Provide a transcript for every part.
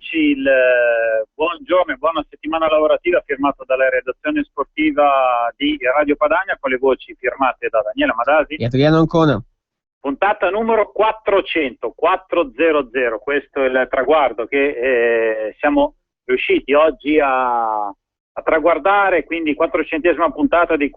eccoci, buongiorno e buona settimana lavorativa firmato dalla redazione sportiva di Radio Padania con le voci firmate da Daniele Madasi e Adriano Ancona. Puntata numero 400, questo è il traguardo che siamo riusciti oggi a traguardare, quindi 400esima puntata di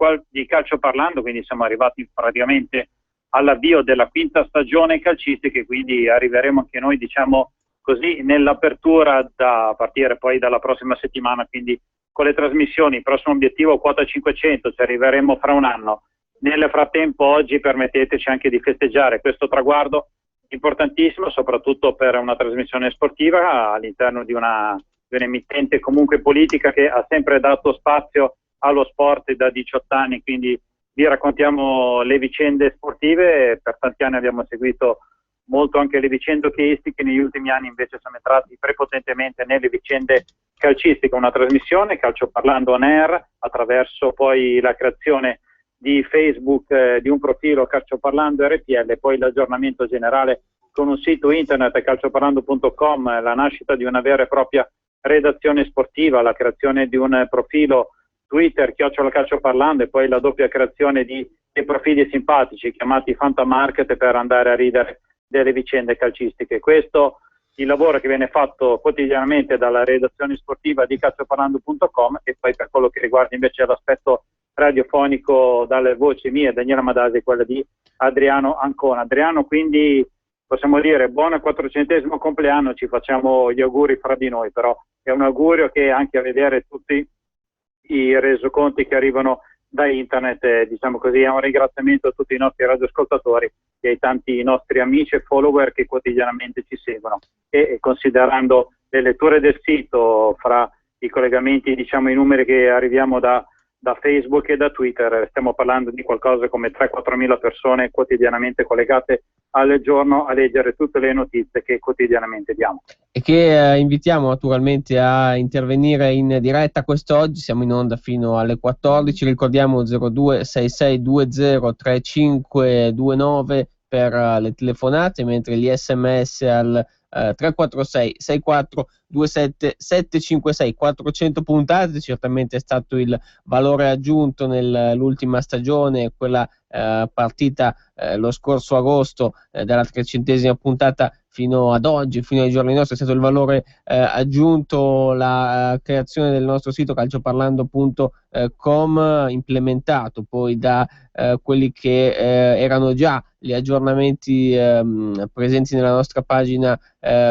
Calcio Parlando, quindi siamo arrivati praticamente all'avvio della quinta stagione calcistica e quindi arriveremo anche noi, diciamo così, nell'apertura a partire poi dalla prossima settimana, quindi con le trasmissioni. Il prossimo obiettivo quota 500, ci arriveremo fra un anno. Nel frattempo oggi permetteteci anche di festeggiare questo traguardo importantissimo, soprattutto per una trasmissione sportiva all'interno di un'emittente comunque politica che ha sempre dato spazio allo sport da 18 anni, quindi vi raccontiamo le vicende sportive. Per tanti anni abbiamo seguito molto anche le vicende hockeyistiche, negli ultimi anni invece siamo entrati prepotentemente nelle vicende calcistiche, una trasmissione Calcio Parlando on Air attraverso poi la creazione di Facebook di un profilo Calcio Parlando RPL, poi l'aggiornamento generale con un sito internet calcioparlando.com, la nascita di una vera e propria redazione sportiva, la creazione di un profilo Twitter @calcioparlando e poi la doppia creazione di profili simpatici chiamati Fantamarket per andare a ridere delle vicende calcistiche. Questo il lavoro che viene fatto quotidianamente dalla redazione sportiva di calcioparlando.com e poi per quello che riguarda invece l'aspetto radiofonico dalle voci mie, Daniele Madasi e quella di Adriano Ancona. Adriano, quindi possiamo dire buon 400esimo compleanno, ci facciamo gli auguri fra di noi, però è un augurio che anche a vedere tutti i resoconti che arrivano da internet, diciamo così, è un ringraziamento a tutti i nostri radioascoltatori e ai tanti nostri amici e follower che quotidianamente ci seguono e considerando le letture del sito fra i collegamenti, diciamo i numeri che arriviamo da Facebook e da Twitter, stiamo parlando di qualcosa come 3-4 mila persone quotidianamente collegate al giorno a leggere tutte le notizie che quotidianamente diamo. E che invitiamo naturalmente a intervenire in diretta quest'oggi, siamo in onda fino alle 14, ricordiamo 0266203529 per le telefonate, mentre gli sms al 346 64 27 756. 400 puntate, certamente è stato il valore aggiunto nell'ultima stagione, quella partita lo scorso agosto dalla 300esima puntata fino ad oggi, fino ai giorni nostri, è stato il valore aggiunto, la creazione del nostro sito calcioparlando.com, implementato poi da quelli che erano già gli aggiornamenti presenti nella nostra pagina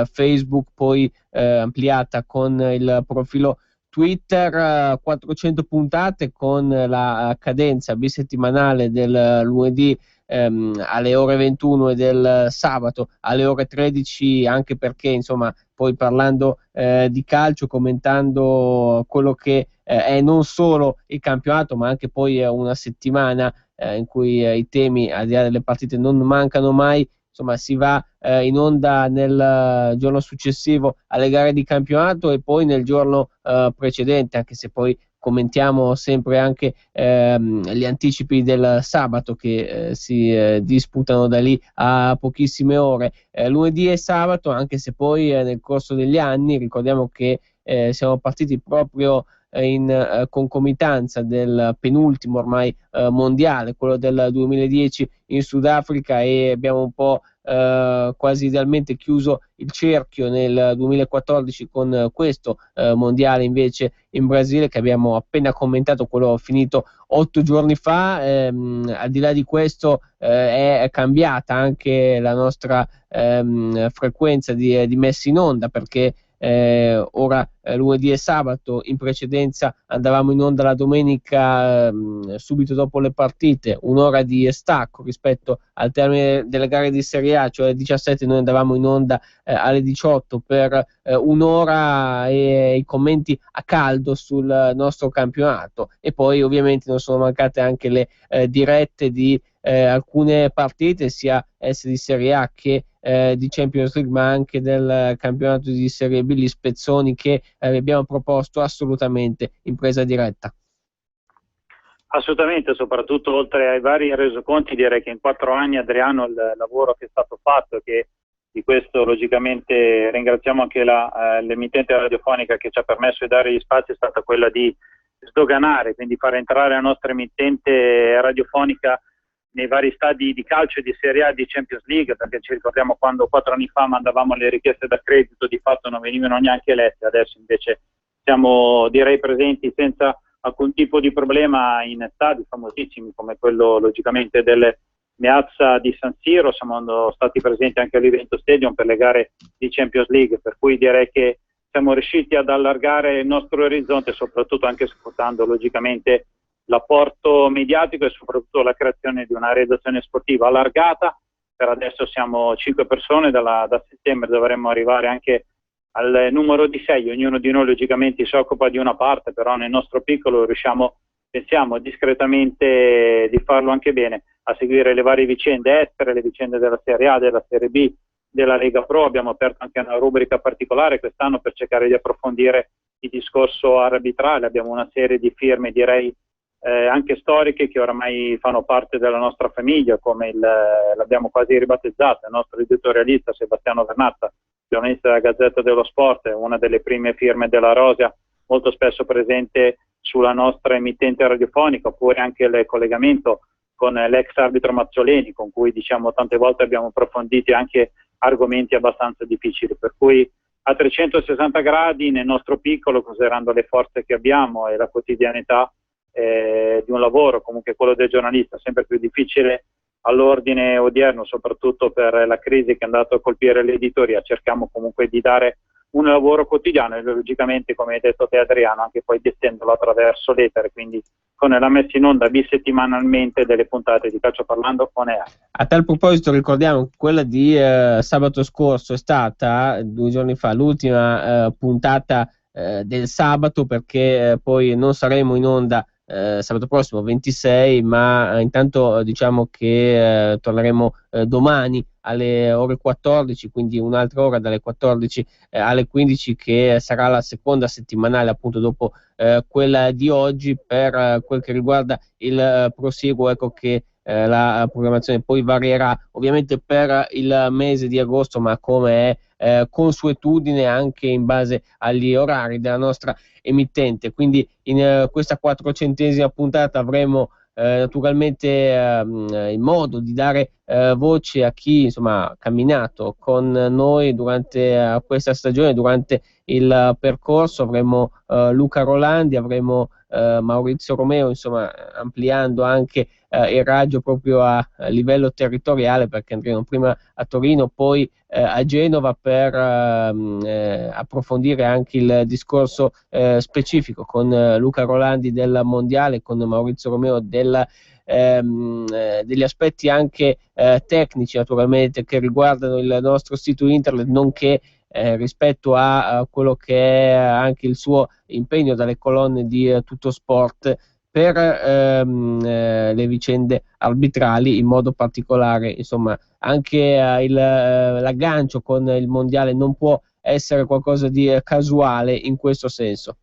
Facebook, poi ampliata con il profilo Twitter. 400 puntate con la cadenza bisettimanale del lunedì alle ore 21 e del sabato alle ore 13, anche perché insomma poi parlando di calcio, commentando quello che è non solo il campionato ma anche poi una settimana in cui i temi al di là delle partite non mancano mai. Insomma, si va in onda nel giorno successivo alle gare di campionato e poi nel giorno precedente, anche se poi commentiamo sempre anche gli anticipi del sabato che si disputano da lì a pochissime ore, lunedì e sabato, anche se poi nel corso degli anni ricordiamo che siamo partiti proprio in concomitanza del penultimo ormai mondiale, quello del 2010 in Sudafrica, e abbiamo un po' quasi idealmente chiuso il cerchio nel 2014 con questo mondiale invece in Brasile che abbiamo appena commentato, quello finito 8 giorni fa. Al di là di questo è cambiata anche la nostra frequenza di messa in onda, perché ora lunedì e sabato, in precedenza andavamo in onda la domenica subito dopo le partite, un'ora di stacco rispetto al termine delle gare di Serie A, cioè alle 17 noi andavamo in onda alle 18 per un'ora e i commenti a caldo sul nostro campionato, e poi ovviamente non sono mancate anche le dirette di alcune partite, sia esse di Serie A che di Champions League, ma anche del campionato di Serie B, gli spezzoni che abbiamo proposto assolutamente in presa diretta. Assolutamente, soprattutto oltre ai vari resoconti, direi che in 4 anni, Adriano, il lavoro che è stato fatto, che Di questo logicamente ringraziamo anche l'emittente radiofonica che ci ha permesso di dare gli spazi, è stata quella di sdoganare, quindi far entrare la nostra emittente radiofonica nei vari stadi di calcio, di Serie A e di Champions League, perché ci ricordiamo quando 4 anni fa mandavamo le richieste d'accredito, di fatto non venivano neanche lette, adesso invece siamo, direi, presenti senza alcun tipo di problema in stadi famosissimi come quello logicamente del Meazza di San Siro. Siamo stati presenti anche all'Juventus Stadium per le gare di Champions League, per cui direi che siamo riusciti ad allargare il nostro orizzonte, soprattutto anche sfruttando logicamente l'apporto mediatico e soprattutto la creazione di una redazione sportiva allargata. Per adesso siamo 5 persone, da settembre dovremmo arrivare anche al numero di 6, ognuno di noi logicamente si occupa di una parte, però nel nostro piccolo pensiamo discretamente di farlo anche bene, a seguire le varie vicende estere, le vicende della Serie A, della Serie B, della Lega Pro. Abbiamo aperto anche una rubrica particolare quest'anno per cercare di approfondire il discorso arbitrale. Abbiamo una serie di firme, direi anche storiche, che oramai fanno parte della nostra famiglia, come l'abbiamo quasi ribattezzato, il nostro editorialista Sebastiano Vernazza, giornalista della Gazzetta dello Sport, una delle prime firme della Rosia, molto spesso presente sulla nostra emittente radiofonica, oppure anche il collegamento con l'ex arbitro Mazzoleni, con cui diciamo tante volte abbiamo approfondito anche argomenti abbastanza difficili, per cui a 360 gradi nel nostro piccolo, considerando le forze che abbiamo e la quotidianità di un lavoro, comunque quello del giornalista, sempre più difficile all'ordine odierno, soprattutto per la crisi che è andata a colpire l'editoria. Cerchiamo comunque di dare un lavoro quotidiano e logicamente, come hai detto te Adriano, anche poi gestirlo attraverso l'etere, quindi con la messa in onda bisettimanalmente delle puntate di Calcio Parlando on air. A tal proposito ricordiamo che quella di sabato scorso è stata 2 giorni fa l'ultima puntata del sabato, perché poi non saremo in onda sabato prossimo 26, ma intanto diciamo che torneremo domani alle ore 14, quindi un'altra ora dalle 14 alle 15, che sarà la seconda settimanale appunto dopo quella di oggi. Per quel che riguarda il prosieguo, ecco che la programmazione poi varierà ovviamente per il mese di agosto, ma come è consuetudine anche in base agli orari della nostra emittente. Quindi in questa 400esima puntata avremo naturalmente il modo di dare voce a chi insomma ha camminato con noi durante questa stagione, durante il percorso. Avremo Luca Rolandi, avremo Maurizio Romeo, insomma ampliando anche il raggio proprio a livello territoriale, perché andremo prima a Torino, poi a Genova per approfondire anche il discorso specifico con Luca Rolandi del Mondiale, con Maurizio Romeo degli aspetti anche tecnici naturalmente che riguardano il nostro sito internet, nonché rispetto a quello che è anche il suo impegno dalle colonne di Tutto Sport per le vicende arbitrali, in modo particolare. Insomma, anche l'aggancio con il mondiale non può essere qualcosa di casuale in questo senso.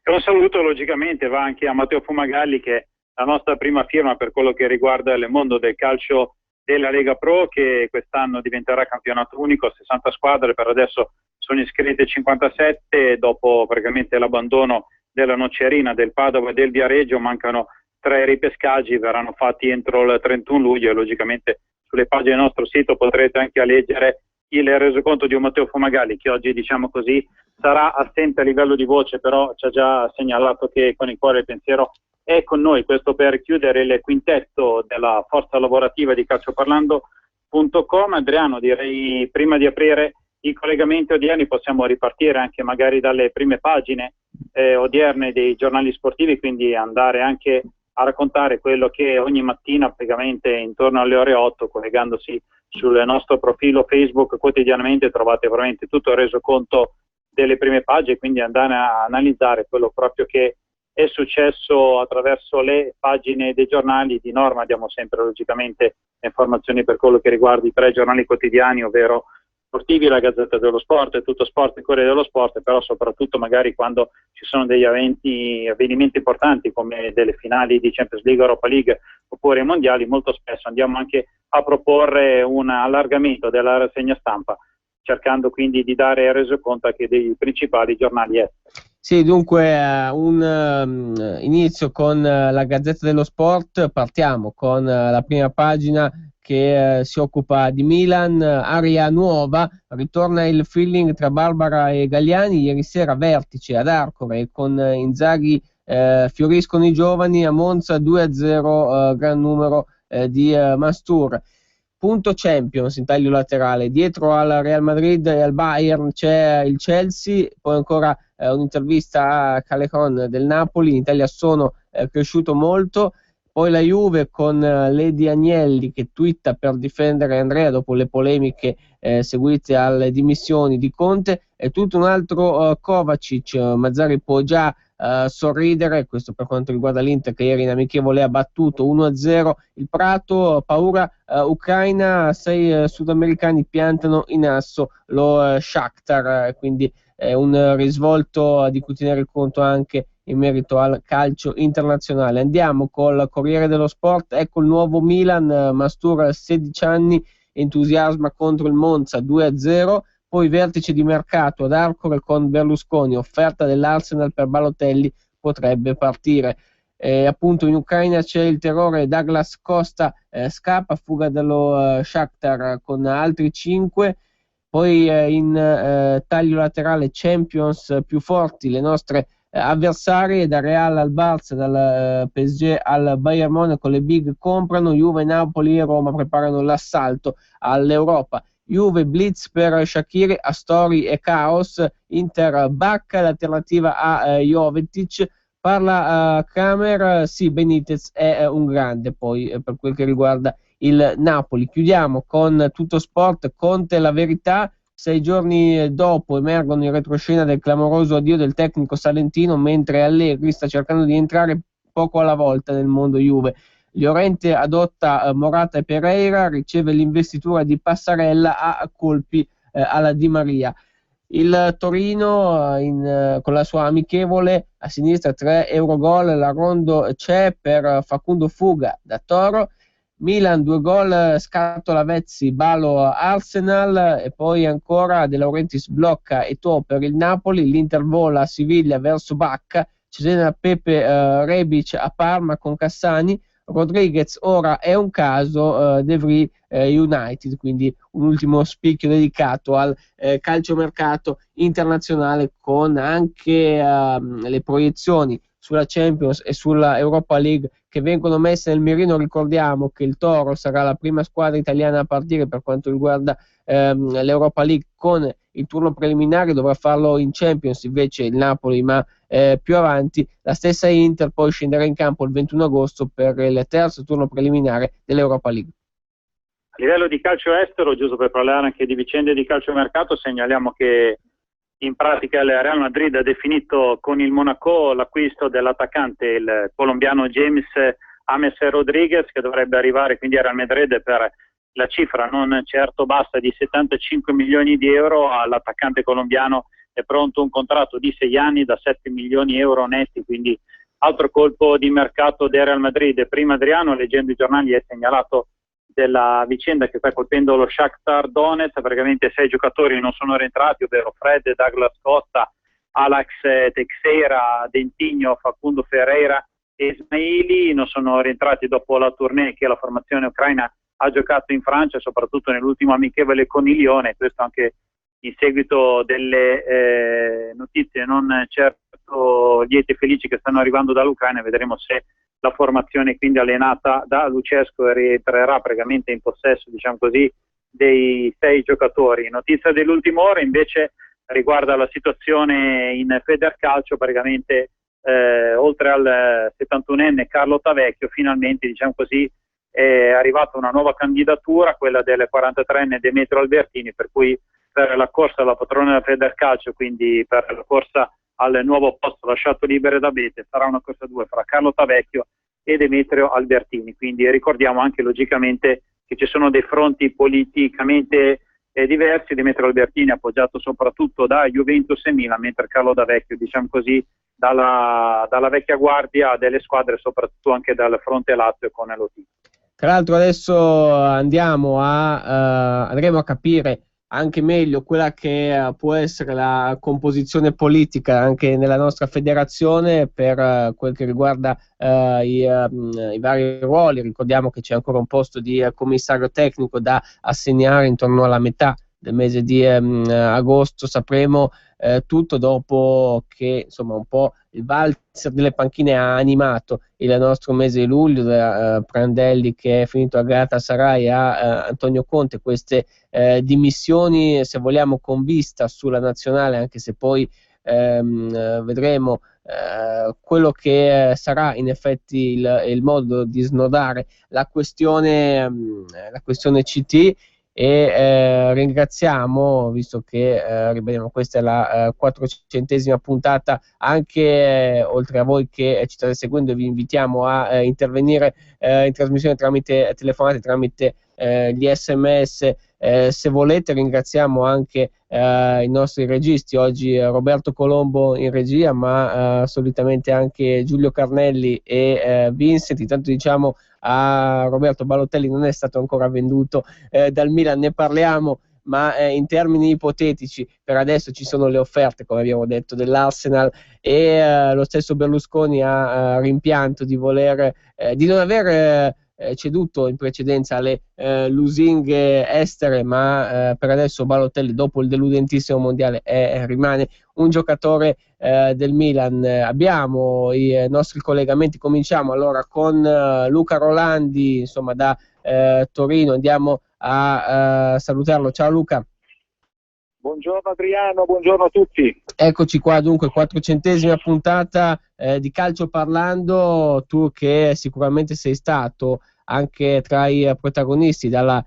E un saluto logicamente va anche a Matteo Fumagalli, che è la nostra prima firma per quello che riguarda il mondo del calcio della Lega Pro, che quest'anno diventerà campionato unico, 60 squadre, per adesso sono iscritte 57, dopo praticamente l'abbandono della Nocerina, del Padova e del Viareggio mancano 3 ripescaggi, verranno fatti entro il 31 luglio e logicamente sulle pagine del nostro sito potrete anche leggere il resoconto di un Matteo Fumagalli, che oggi, diciamo così, sarà assente a livello di voce, però ci ha già segnalato che con il cuore e il pensiero è con noi. Questo per chiudere il quintetto della forza lavorativa di calcioparlando.com. Adriano, direi prima di aprire i collegamenti odierni possiamo ripartire anche magari dalle prime pagine odierne dei giornali sportivi, quindi andare anche a raccontare quello che ogni mattina praticamente intorno alle ore 8, collegandosi sul nostro profilo Facebook quotidianamente, trovate veramente tutto il resoconto delle prime pagine, quindi andare a analizzare quello proprio che è successo attraverso le pagine dei giornali. Di norma diamo sempre logicamente informazioni per quello che riguarda i 3 giornali quotidiani, ovvero sportivi, la Gazzetta dello Sport, Tutto Sport e Corriere dello Sport, però soprattutto magari quando ci sono degli avvenimenti importanti come delle finali di Champions League, Europa League oppure i mondiali, molto spesso andiamo anche a proporre un allargamento della rassegna stampa, cercando quindi di dare resoconto anche dei principali giornali esteri. Sì, dunque inizio con la Gazzetta dello Sport, partiamo con la prima pagina che si occupa di Milan, aria nuova, ritorna il feeling tra Barbara e Galliani, ieri sera vertice ad Arcore con Inzaghi, fioriscono i giovani, a Monza 2-0, gran numero di Mastur. Punto Champions in taglio laterale, dietro al Real Madrid e al Bayern c'è il Chelsea, poi ancora un'intervista a Callejon del Napoli, in Italia sono cresciuto molto, poi la Juve con Lady Agnelli che twitta per difendere Andrea dopo le polemiche seguite alle dimissioni di Conte, e tutto un altro Kovacic, Mazzarri può già sorridere, questo per quanto riguarda l'Inter che ieri in amichevole ha battuto 1-0 il Prato, paura Ucraina, 6 sudamericani piantano in asso lo Shakhtar, quindi un risvolto di cui tenere conto anche in merito al calcio internazionale. Andiamo col Corriere dello Sport, ecco il nuovo Milan, Mastur 16 anni, entusiasma contro il Monza 2-0, poi vertice di mercato ad Arcore con Berlusconi, offerta dell'Arsenal per Balotelli, potrebbe partire. Appunto in Ucraina c'è il terrore, Douglas Costa scappa, fuga dallo Shakhtar con altri 5. Poi in taglio laterale Champions più forti, le nostre avversarie, da Real al Barça, dal PSG al Bayern Monaco, le big comprano, Juve, Napoli e Roma preparano l'assalto all'Europa. Juve blitz per Shaqiri, Astori e Caos, Inter Bacca, l'alternativa a Jovetic, parla Kramer, sì Benitez è un grande poi per quel che riguarda il Napoli. Chiudiamo con Tutto Sport, Conte la verità, 6 giorni dopo emergono in retroscena del clamoroso addio del tecnico salentino, mentre Allegri sta cercando di entrare poco alla volta nel mondo Juve. Llorente adotta Morata e Pereira, riceve l'investitura di Passarella a colpi alla Di Maria. Il Torino con la sua amichevole a sinistra 3 Eurogol, la Rondo c'è per Facundo Fuga da Toro, Milan 2 gol, Scatola Vezzi, Balo Arsenal, e poi ancora De Laurentiis blocca Eto'o per il Napoli, l'Inter vola a Siviglia verso Bacca, Cesena Pepe Rebic a Parma con Cassani, Rodriguez ora è un caso, De Vrij United, quindi un ultimo spicchio dedicato al calciomercato internazionale con anche le proiezioni sulla Champions e sulla Europa League che vengono messe nel mirino. Ricordiamo che il Toro sarà la prima squadra italiana a partire per quanto riguarda l'Europa League con il turno preliminare, dovrà farlo in Champions invece il Napoli, ma più avanti. La stessa Inter poi scenderà in campo il 21 agosto per il terzo turno preliminare dell'Europa League. A livello di calcio estero, giusto per parlare anche di vicende di calciomercato, segnaliamo che in pratica il Real Madrid ha definito con il Monaco l'acquisto dell'attaccante, il colombiano James James Rodriguez, che dovrebbe arrivare quindi a Real Madrid per la cifra non certo bassa di 75 milioni di euro. All'attaccante colombiano è pronto un contratto di 6 anni da 7 milioni euro netti, quindi altro colpo di mercato del Real Madrid. Prima Adriano, leggendo i giornali, è segnalato della vicenda che sta colpendo lo Shakhtar Donetsk. Praticamente 6 giocatori non sono rientrati, ovvero Fred, Douglas Costa, Alex Teixeira, Dentigno, Facundo Ferreira e Ismaili. Non sono rientrati dopo la tournée che la formazione ucraina ha giocato in Francia, soprattutto nell'ultimo amichevole con il Lione, questo anche in seguito delle notizie non certo liete e felici che stanno arrivando dall'Ucraina. Vedremo se la formazione quindi allenata da Lucescu rientrerà praticamente in possesso, diciamo così, dei 6 giocatori. Notizia dell'ultima ora invece riguarda la situazione in Federcalcio. Praticamente oltre al 71enne Carlo Tavecchio, finalmente, diciamo così, è arrivata una nuova candidatura, quella del 43enne Demetrio Albertini, per cui per la corsa alla patrona del Federcalcio, quindi per la corsa al nuovo posto lasciato libero da Bete, sarà una corsa 2 fra Carlo Tavecchio e Demetrio Albertini. Quindi ricordiamo anche logicamente che ci sono dei fronti politicamente diversi. Demetrio Albertini appoggiato soprattutto da Juventus e Milan, mentre Carlo D'Avecchio, diciamo così, dalla vecchia guardia delle squadre, soprattutto anche dal fronte Lazio con Elodie. Tra l'altro adesso andremo a capire anche meglio quella che può essere la composizione politica anche nella nostra federazione per quel che riguarda i vari ruoli. Ricordiamo che c'è ancora un posto di commissario tecnico da assegnare intorno alla metà del mese di agosto. Sapremo tutto dopo che insomma un po' il valzer delle panchine ha animato il nostro mese di luglio, da Prandelli che è finito a Galatasaray a Antonio Conte, queste dimissioni, se vogliamo, con vista sulla nazionale, anche se poi vedremo quello che sarà in effetti il modo di snodare la questione CT. E ringraziamo, visto che ribadiamo, questa è la 400esima puntata, anche oltre a voi che ci state seguendo, vi invitiamo a intervenire in trasmissione tramite telefonate, tramite gli SMS, se volete. Ringraziamo anche i nostri registi, oggi Roberto Colombo in regia, ma solitamente anche Giulio Carnelli e Vincent. Intanto diciamo a Roberto Balotelli non è stato ancora venduto dal Milan, ne parliamo, ma in termini ipotetici per adesso ci sono le offerte, come abbiamo detto, dell'Arsenal, e lo stesso Berlusconi ha rimpianto di non aver ceduto in precedenza alle lusinghe estere, ma per adesso Balotelli, dopo il deludentissimo mondiale, rimane un giocatore del Milan. Abbiamo i nostri collegamenti, cominciamo allora con Luca Rolandi, insomma da Torino, andiamo a salutarlo. Ciao Luca. Buongiorno Adriano, buongiorno a tutti. Eccoci qua, dunque 400esima puntata di Calcio Parlando, tu che sicuramente sei stato anche tra i protagonisti dalla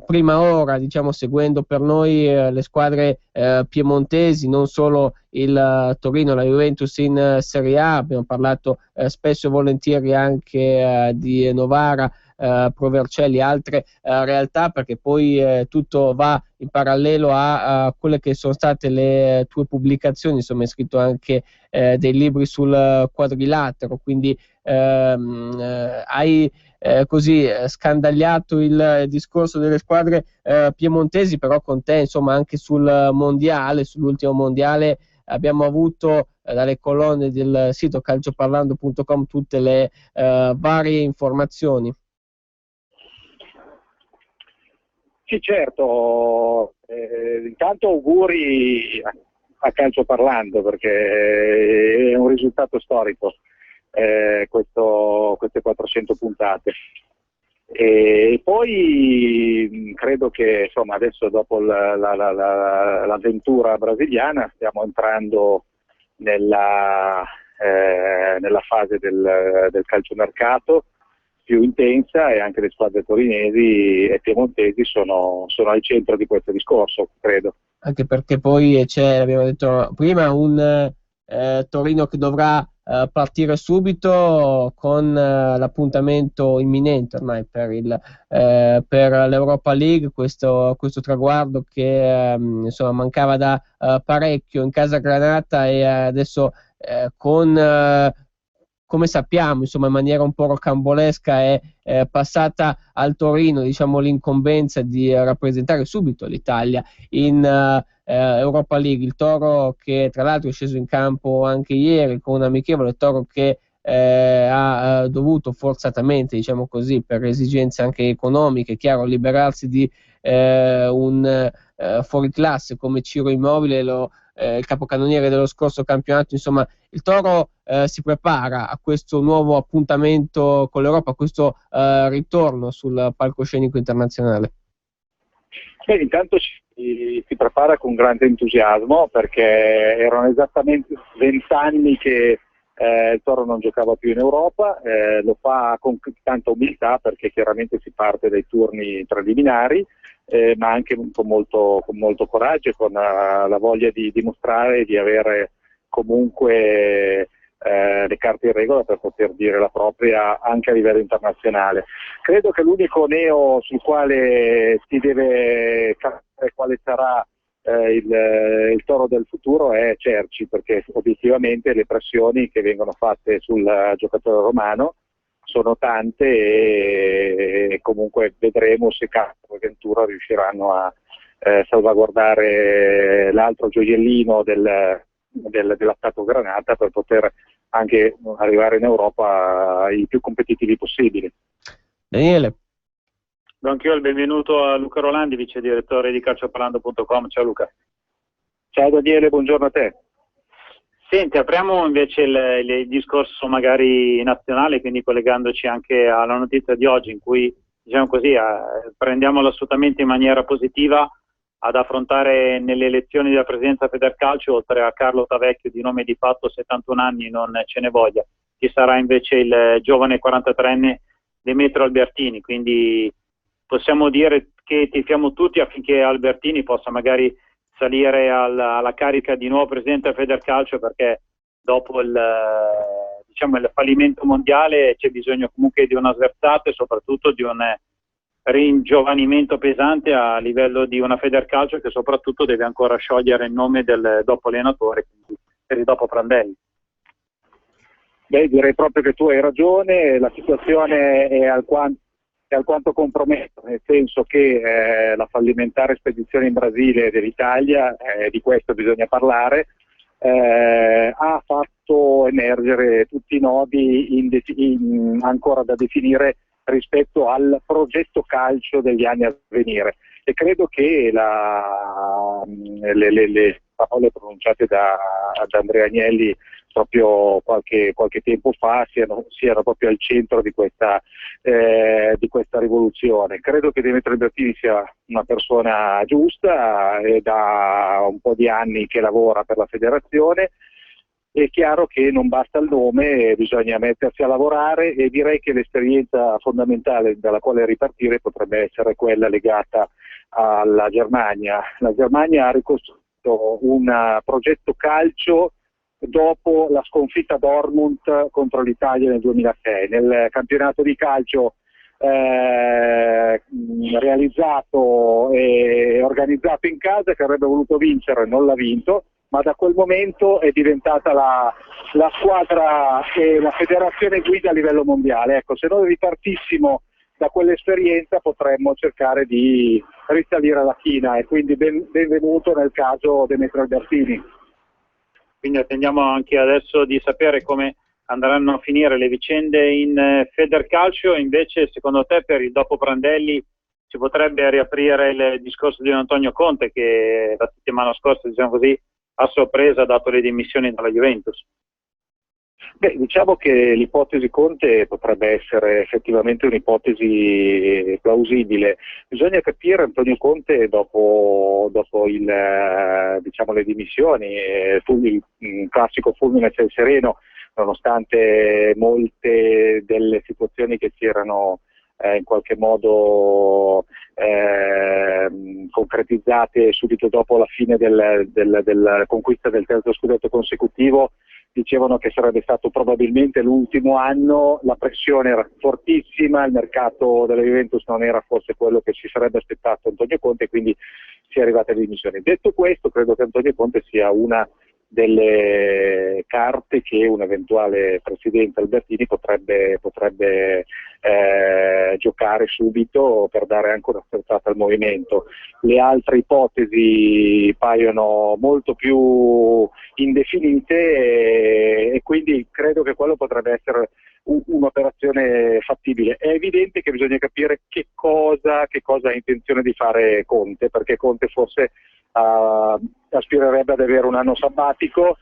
prima ora, diciamo, seguendo per noi le squadre piemontesi, non solo il Torino, la Juventus in Serie A. Abbiamo parlato spesso e volentieri anche di Novara, Pro Vercelli, altre realtà, perché poi tutto va in parallelo a quelle che sono state le tue pubblicazioni. Insomma, hai scritto anche dei libri sul quadrilatero, quindi hai così scandagliato il discorso delle squadre piemontesi, però con te insomma anche sull'ultimo mondiale abbiamo avuto dalle colonne del sito calcioparlando.com tutte le varie informazioni. Sì, certo, intanto auguri a Calcio Parlando, perché è un risultato storico queste 400 puntate. E poi credo che insomma adesso, dopo l'avventura brasiliana, stiamo entrando nella fase del calciomercato più intensa, e anche le squadre torinesi e piemontesi sono al centro di questo discorso, credo. Anche perché poi c'è, l'abbiamo detto prima, un Torino che dovrà partire subito con l'appuntamento imminente ormai per l'Europa League, questo traguardo che insomma mancava da parecchio in casa Granata, e adesso come sappiamo, insomma, in maniera un po' rocambolesca è passata al Torino, diciamo, l'incombenza di rappresentare subito l'Italia in Europa League. Il Toro, che tra l'altro è sceso in campo anche ieri con un amichevole, Toro che ha dovuto forzatamente, diciamo così, per esigenze anche economiche, chiaro, liberarsi di un fuoriclasse come Ciro Immobile, il capocannoniere dello scorso campionato. Insomma, il Toro si prepara a questo nuovo appuntamento con l'Europa, a questo ritorno sul palcoscenico internazionale. Intanto si prepara con grande entusiasmo, perché erano esattamente 20 anni che il Toro non giocava più in Europa. Lo fa con tanta umiltà, perché chiaramente si parte dai turni preliminari, ma anche con molto coraggio e con la voglia di dimostrare di avere comunque le carte in regola per poter dire la propria anche a livello internazionale. Credo che l'unico neo sul quale si deve capire quale sarà il toro del futuro è Cerci, perché obiettivamente le pressioni che vengono fatte sul giocatore romano sono tante e comunque vedremo se Castro e Ventura riusciranno a salvaguardare l'altro gioiellino dell'attacco Granata per poter anche arrivare in Europa i più competitivi possibili. Daniele. Do anch'io il benvenuto a Luca Rolandi, vice direttore di calcioparlando.com. Ciao Luca. Ciao Daniele, buongiorno a te. Senti, apriamo invece il discorso magari nazionale, quindi collegandoci anche alla notizia di oggi in cui, diciamo così, prendiamo assolutamente in maniera positiva ad affrontare nelle elezioni della presidenza Federcalcio, oltre a Carlo Tavecchio di nome di fatto 71 anni, non ce ne voglia, chi sarà invece il giovane 43enne Demetrio Albertini, quindi possiamo dire che tifiamo tutti affinché Albertini possa magari salire alla carica di nuovo presidente del Federcalcio, perché dopo il fallimento mondiale c'è bisogno comunque di una sversata e soprattutto di un ringiovanimento pesante a livello di una Federcalcio che soprattutto deve ancora sciogliere il nome del dopo allenatore, quindi per il dopo Prandelli. Beh, direi proprio che tu hai ragione, la situazione è alquanto compromessa, nel senso che la fallimentare spedizione in Brasile dell'Italia, di questo bisogna parlare, ha fatto emergere tutti i nodi ancora da definire rispetto al progetto calcio degli anni a venire, e credo che le parole pronunciate da Andrea Agnelli proprio qualche tempo fa siano proprio al centro di questa rivoluzione. Credo che Demetrio Albertini sia una persona giusta, è da un po' di anni che lavora per la federazione. È chiaro che non basta il nome, bisogna mettersi a lavorare, e direi che l'esperienza fondamentale dalla quale ripartire potrebbe essere quella legata alla Germania. La Germania ha ricostruito un progetto calcio dopo la sconfitta Dortmund contro l'Italia nel 2006. Nel campionato di calcio realizzato e organizzato in casa, che avrebbe voluto vincere, non l'ha vinto, ma da quel momento è diventata la squadra e la federazione guida a livello mondiale. Ecco, se noi ripartissimo da quell'esperienza potremmo cercare di risalire la china, e quindi benvenuto nel caso Demetrio Albertini. Quindi attendiamo anche adesso di sapere come andranno a finire le vicende in Federcalcio. Invece, secondo te, per il dopo Prandelli si potrebbe riaprire il discorso di Antonio Conte, che la settimana scorsa, diciamo così, a sorpresa ha dato le dimissioni dalla Juventus? Beh, diciamo che l'ipotesi Conte potrebbe essere effettivamente un'ipotesi plausibile. Bisogna capire Antonio Conte dopo le dimissioni, il classico fulmine a ciel sereno, nonostante molte delle situazioni che si erano in qualche modo concretizzate subito dopo la fine della conquista del terzo scudetto consecutivo, dicevano che sarebbe stato probabilmente l'ultimo anno, la pressione era fortissima, il mercato della Juventus non era forse quello che si sarebbe aspettato Antonio Conte, quindi si è arrivati alle dimissioni. Detto questo, credo che Antonio Conte sia una delle carte che un eventuale presidente Albertini potrebbe giocare subito per dare anche una sterzata al movimento. Le altre ipotesi paiono molto più indefinite, e quindi credo che quello potrebbe essere un'operazione fattibile. È evidente che bisogna capire che cosa ha intenzione di fare Conte, perché Conte forse aspirerebbe ad avere un anno sabbatico,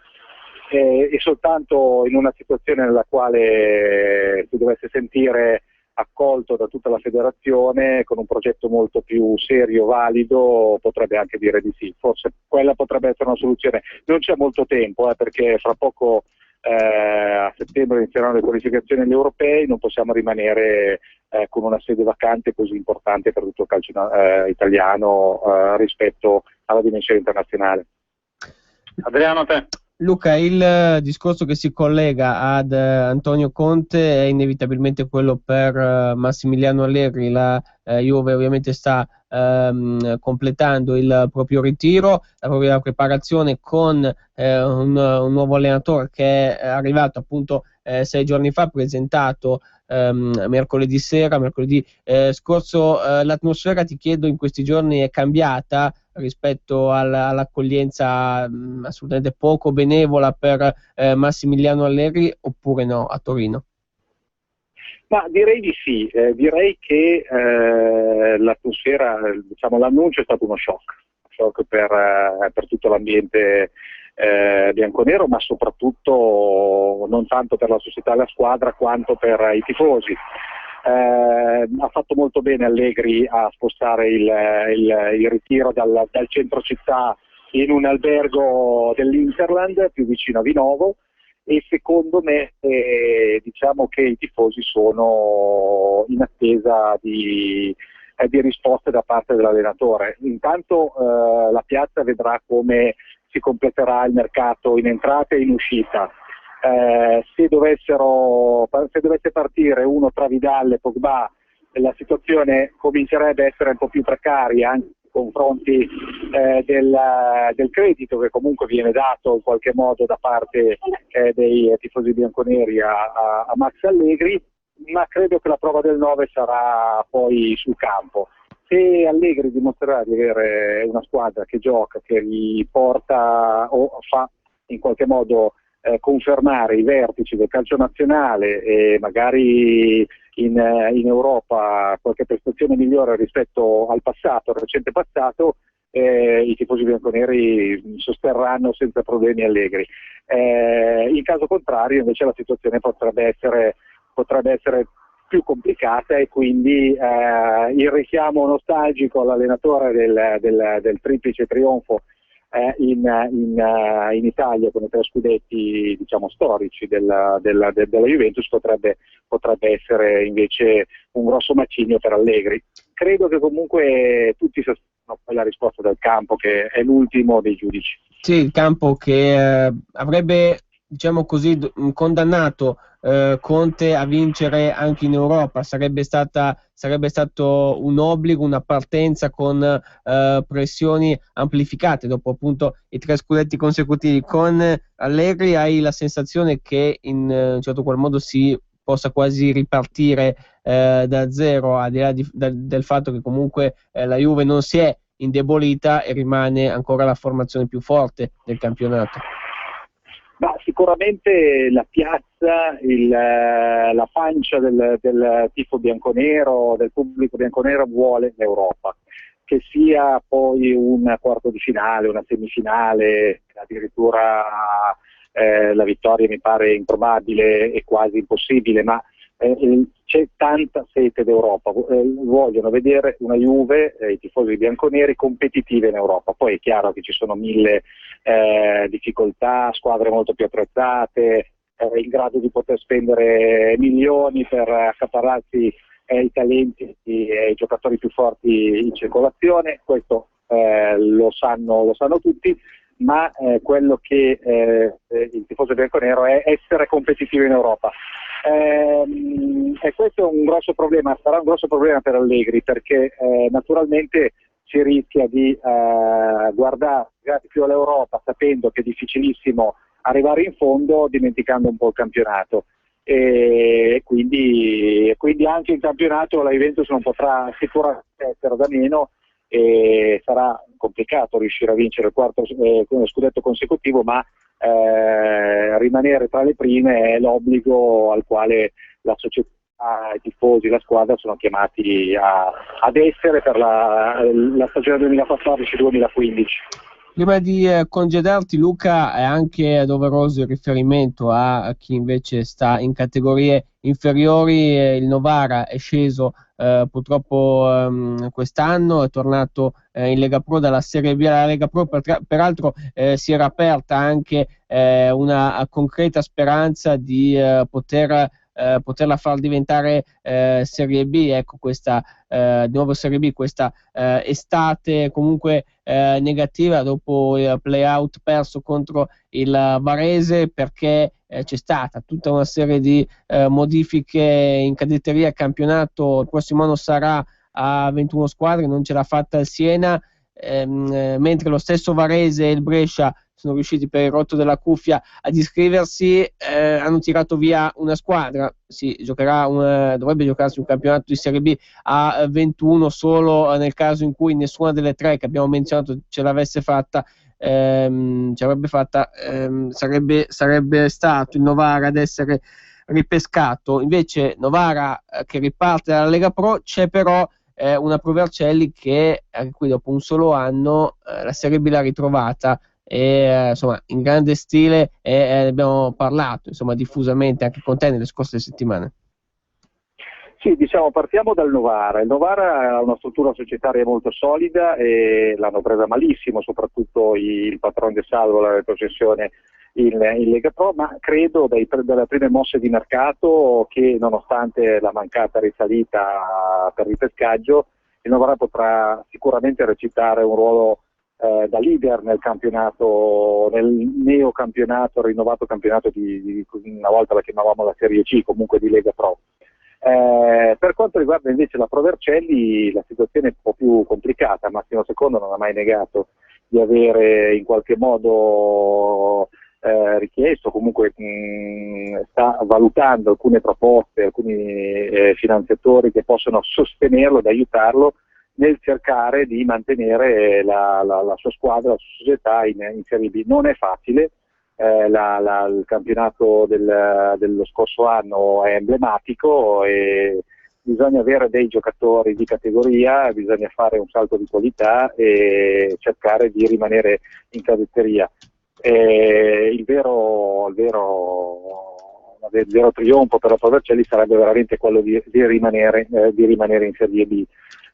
e soltanto in una situazione nella quale si dovesse sentire accolto da tutta la federazione con un progetto molto più serio, valido, potrebbe anche dire di sì. Forse quella potrebbe essere una soluzione. Non c'è molto tempo, perché fra poco a settembre inizieranno le qualificazioni agli europei, non possiamo rimanere con una sede vacante così importante per tutto il calcio italiano rispetto alla dimensione internazionale. Adriano, te. Luca, il discorso che si collega ad Antonio Conte è inevitabilmente quello per Massimiliano Allegri. La Juve ovviamente sta completando il proprio ritiro, la propria preparazione con un nuovo allenatore che è arrivato appunto 6 giorni fa, presentato mercoledì sera, mercoledì scorso. L'atmosfera, ti chiedo, in questi giorni è cambiata rispetto all'accoglienza assolutamente poco benevola per Massimiliano Allegri, oppure no a Torino? Ma direi di sì, direi che l'atmosfera, diciamo, l'annuncio è stato uno shock per tutto l'ambiente bianconero, ma soprattutto non tanto per la società e la squadra quanto per i tifosi. Ha fatto molto bene Allegri a spostare il ritiro dal centro città in un albergo dell'Interland più vicino a Vinovo, e secondo me diciamo che i tifosi sono in attesa di risposte da parte dell'allenatore. Intanto la piazza vedrà come si completerà il mercato in entrata e in uscita. Se dovesse partire uno tra Vidal e Pogba, la situazione comincerebbe a essere un po' più precaria anche nei confronti del credito che comunque viene dato in qualche modo da parte dei tifosi bianconeri a Max Allegri, ma credo che la prova del 9 sarà poi sul campo. Se Allegri dimostrerà di avere una squadra che gioca, che gli porta o fa in qualche modo confermare i vertici del calcio nazionale e magari in Europa qualche prestazione migliore rispetto al recente passato, i tifosi bianconeri sosterranno senza problemi Allegri. In caso contrario invece la situazione potrebbe essere più complicata, e quindi il richiamo nostalgico all'allenatore del triplice trionfo in Italia con i 3 scudetti, diciamo, storici della Juventus potrebbe essere invece un grosso macigno per Allegri. Credo che comunque tutti sapranno poi la risposta del campo, che è l'ultimo dei giudici. Sì, il campo che avrebbe, diciamo così, condannato Conte a vincere anche in Europa. Sarebbe stato un obbligo, una partenza con pressioni amplificate dopo appunto i 3 scudetti consecutivi. Con Allegri hai la sensazione che in un certo qual modo si possa quasi ripartire da zero, al di là del fatto che comunque la Juve non si è indebolita e rimane ancora la formazione più forte del campionato. Ma sicuramente la piazza, la pancia del tifo bianconero, del pubblico bianconero vuole l'Europa, che sia poi un quarto di finale, una semifinale, addirittura la vittoria mi pare improbabile e quasi impossibile, ma c'è tanta sete d'Europa, vogliono vedere una Juve, i tifosi bianconeri, competitive in Europa. Poi è chiaro che ci sono 1000 difficoltà, squadre molto più attrezzate, in grado di poter spendere milioni per accaparrarsi i talenti e i giocatori più forti in circolazione. Questo lo sanno tutti, ma quello che il tifoso bianconero è essere competitivo in Europa. E questo è un grosso problema, sarà un grosso problema per Allegri, perché naturalmente si rischia di guardare più all'Europa sapendo che è difficilissimo arrivare in fondo, dimenticando un po' il campionato, e quindi anche in campionato la Juventus non potrà sicuramente essere da meno, e sarà complicato riuscire a vincere il quarto scudetto consecutivo, ma rimanere tra le prime è l'obbligo al quale la società, i tifosi, la squadra sono chiamati ad essere per la stagione 2014-2015. Prima di congedarti, Luca, è anche doveroso il riferimento a chi invece sta in categorie inferiori. Il Novara è sceso purtroppo quest'anno, è tornato in Lega Pro dalla Serie B alla Lega Pro. Peraltro si era aperta anche una concreta speranza di poter poterla far diventare Serie B, ecco, questa di nuovo Serie B questa estate comunque negativa dopo il play-out perso contro il Varese, perché c'è stata tutta una serie di modifiche in cadetteria. Il campionato il prossimo anno sarà a 21 squadre, non ce l'ha fatta il Siena, mentre lo stesso Varese e il Brescia sono riusciti per il rotto della cuffia ad iscriversi, hanno tirato via una squadra. Si giocherà dovrebbe giocarsi un campionato di Serie B a 21 solo nel caso in cui nessuna delle tre che abbiamo menzionato ce l'avesse fatta. Sarebbe stato il Novara ad essere ripescato. Invece Novara che riparte dalla Lega Pro, c'è però una Pro Vercelli che anche qui dopo un solo anno la Serie B l'ha ritrovata, e insomma in grande stile, e abbiamo parlato insomma diffusamente anche con te nelle scorse settimane. Sì, diciamo, partiamo dal Novara. Il Novara ha una struttura societaria molto solida e l'hanno presa malissimo, soprattutto il patron De Salvo, la retrocessione in Lega Pro, ma credo dalle prime mosse di mercato che, nonostante la mancata risalita per il pescaggio, il Novara potrà sicuramente recitare un ruolo da leader nel campionato, nel neocampionato, rinnovato campionato di una volta la chiamavamo la Serie C, comunque di Lega Pro. Per quanto riguarda invece la Pro Vercelli, la situazione è un po' più complicata. Massimo Secondo non ha mai negato di avere in qualche modo richiesto, comunque sta valutando alcune proposte, alcuni finanziatori che possono sostenerlo ed aiutarlo nel cercare di mantenere la sua squadra, la sua società in Serie B. Non è facile. Il campionato dello scorso anno è emblematico e bisogna avere dei giocatori di categoria, bisogna fare un salto di qualità e cercare di rimanere in cadetteria. Il vero trionfo per la Pro Vercelli sarebbe veramente quello di rimanere in Serie B.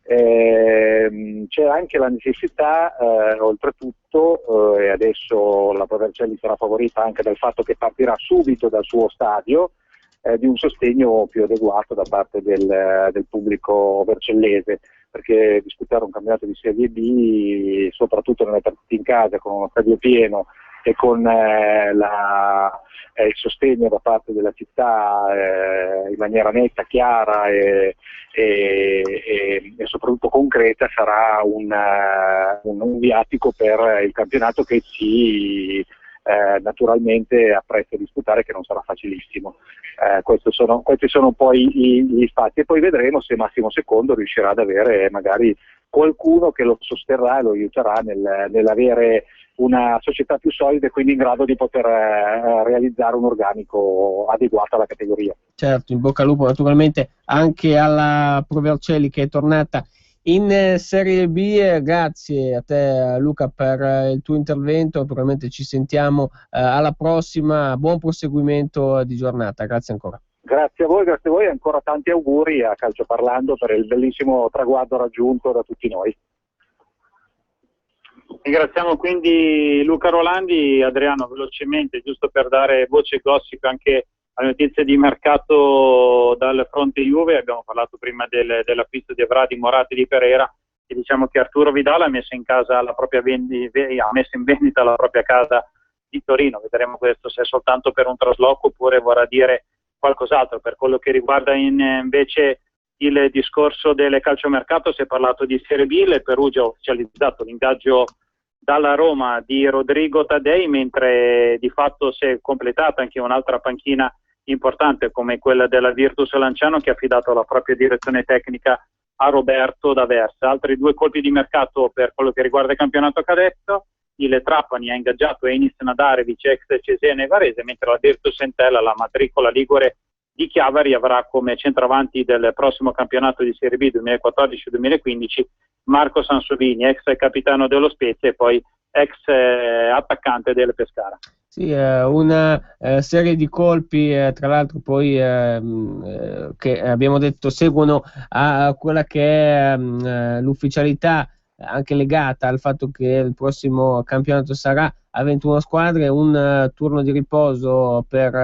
C'è anche la necessità, oltretutto, e adesso la Pro Vercelli sarà favorita anche dal fatto che partirà subito dal suo stadio, di un sostegno più adeguato da parte del pubblico vercellese, perché disputare un campionato di Serie B, soprattutto nelle partite in casa, con uno stadio pieno e con il sostegno da parte della città in maniera netta, chiara e soprattutto concreta, sarà un viatico per il campionato che si naturalmente apprezza disputare, che non sarà facilissimo. Questi sono un po' gli spazi, e poi vedremo se Massimo Secondo riuscirà ad avere magari qualcuno che lo sosterrà e lo aiuterà nell'avere una società più solida e quindi in grado di poter realizzare un organico adeguato alla categoria. Certo, in bocca al lupo naturalmente anche alla Pro Vercelli, che è tornata in Serie B. Grazie a te Luca per il tuo intervento, probabilmente ci sentiamo alla prossima. Buon proseguimento di giornata, grazie ancora. Grazie a voi e ancora tanti auguri a Calcio Parlando per il bellissimo traguardo raggiunto da tutti noi. Ringraziamo quindi Luca Rolandi. Adriano, velocemente, giusto per dare voce gossip anche alle notizie di mercato dal fronte Juve. Abbiamo parlato prima dell'acquisto di Evra, di Moratti, di Pereira, e diciamo che Arturo Vidal ha messo in vendita la propria casa di Torino. Vedremo questo se è soltanto per un trasloco oppure vorrà dire qualcos'altro. Per quello che riguarda invece il discorso del calciomercato, si è parlato di Serie B. Il Perugia ha ufficializzato l'ingaggio dalla Roma di Rodrigo Taddei, mentre di fatto si è completata anche un'altra panchina importante come quella della Virtus Lanciano, che ha affidato la propria direzione tecnica a Roberto D'Aversa. Altri due colpi di mercato per quello che riguarda il campionato cadetto: il Trapani ha ingaggiato Enis Nadarevic, ex Cesena e Varese, mentre la Virtus Entella, la matricola ligure di Chiavari, avrà come centravanti del prossimo campionato di Serie B 2014-2015 Marco Sansovini, ex capitano dello Spezia e poi ex attaccante del Pescara. Sì, una serie di colpi, tra l'altro poi che abbiamo detto seguono a quella che è l'ufficialità, anche legata al fatto che il prossimo campionato sarà a 21 squadre, un turno di riposo per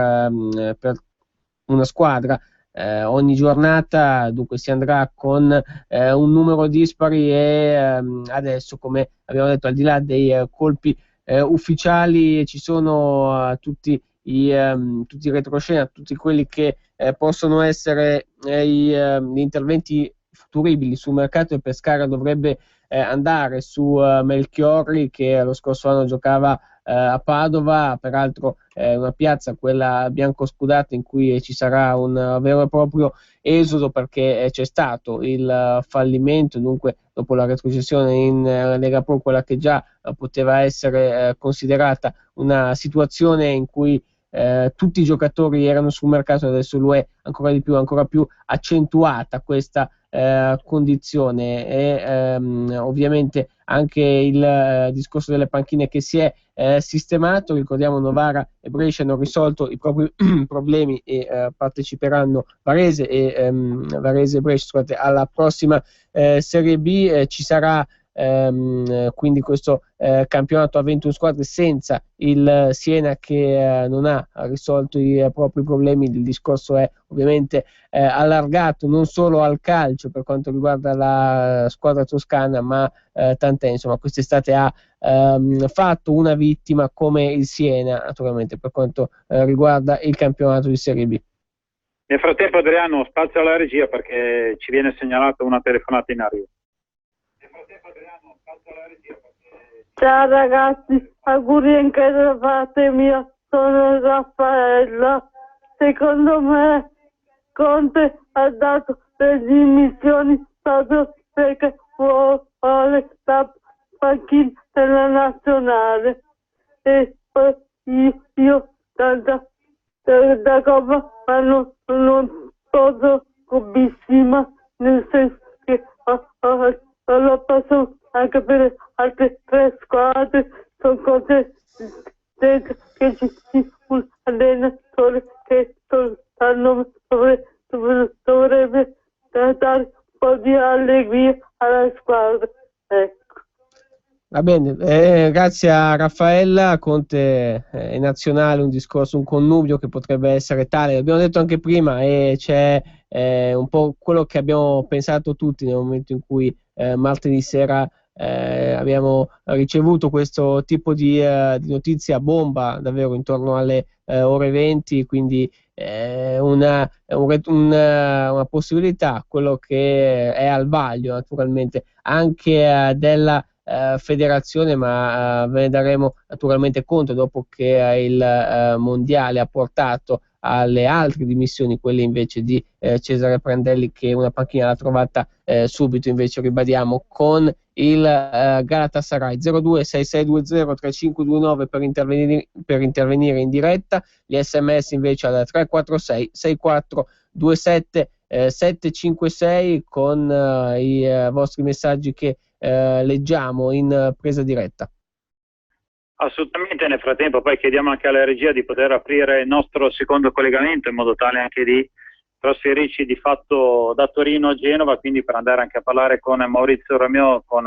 una squadra. Ogni giornata dunque si andrà con un numero dispari e adesso, come abbiamo detto, al di là dei colpi ufficiali, ci sono tutti i retroscena, tutti quelli che possono essere gli interventi futuribili sul mercato. E Pescara dovrebbe andare su Melchiorri, che lo scorso anno giocava a Padova, peraltro una piazza, quella biancoscudata, in cui ci sarà un vero e proprio esodo, perché c'è stato il fallimento, dunque dopo la retrocessione in Lega Pro, quella che già poteva essere considerata una situazione in cui tutti i giocatori erano sul mercato. Adesso lo è ancora di più, ancora più accentuata questa condizione, e ovviamente anche il discorso delle panchine che si è sistemato. Ricordiamo, Novara e Brescia hanno risolto i propri problemi e parteciperanno Varese e Brescia, scusate, alla prossima Serie B. Ci sarà quindi questo campionato a 21 squadre senza il Siena, che non ha risolto i propri problemi. Il discorso è ovviamente allargato non solo al calcio per quanto riguarda la squadra toscana, ma tant'è, insomma, quest'estate ha fatto una vittima come il Siena, naturalmente, per quanto riguarda il campionato di Serie B. Nel frattempo, Adriano, spazio alla regia perché ci viene segnalata una telefonata in arrivo. Ciao ragazzi, auguri anche da parte mia, sono Raffaella. Secondo me Conte ha dato le dimissioni proprio perché vuole la panchina della nazionale, e poi io da Coppa ma non sono cubissima, nel senso che lo posso anche per altre 3 squadre. Sono contenta che ci sia un allenatore che dovrebbe dare un po' di allegria alla squadra. Ecco. Va bene, grazie a Raffaella. Conte è nazionale, un discorso, un connubio che potrebbe essere tale, l'abbiamo detto anche prima, e c'è un po' quello che abbiamo pensato tutti nel momento in cui martedì sera abbiamo ricevuto questo tipo di notizia bomba, davvero intorno alle ore 20, quindi una possibilità, quello che è al vaglio naturalmente anche della federazione, ma ve ne daremo naturalmente conto dopo che il mondiale ha portato alle altre dimissioni, quelle invece di Cesare Prandelli, che una panchina l'ha trovata subito, invece ribadiamo, con il Galatasaray. 0266203529 per intervenire in diretta, gli sms invece al 346 6427 756 con i vostri messaggi che leggiamo in presa diretta. Assolutamente. Nel frattempo poi chiediamo anche alla regia di poter aprire il nostro secondo collegamento, in modo tale anche di trasferirci di fatto da Torino a Genova, quindi per andare anche a parlare con Maurizio Romeo, con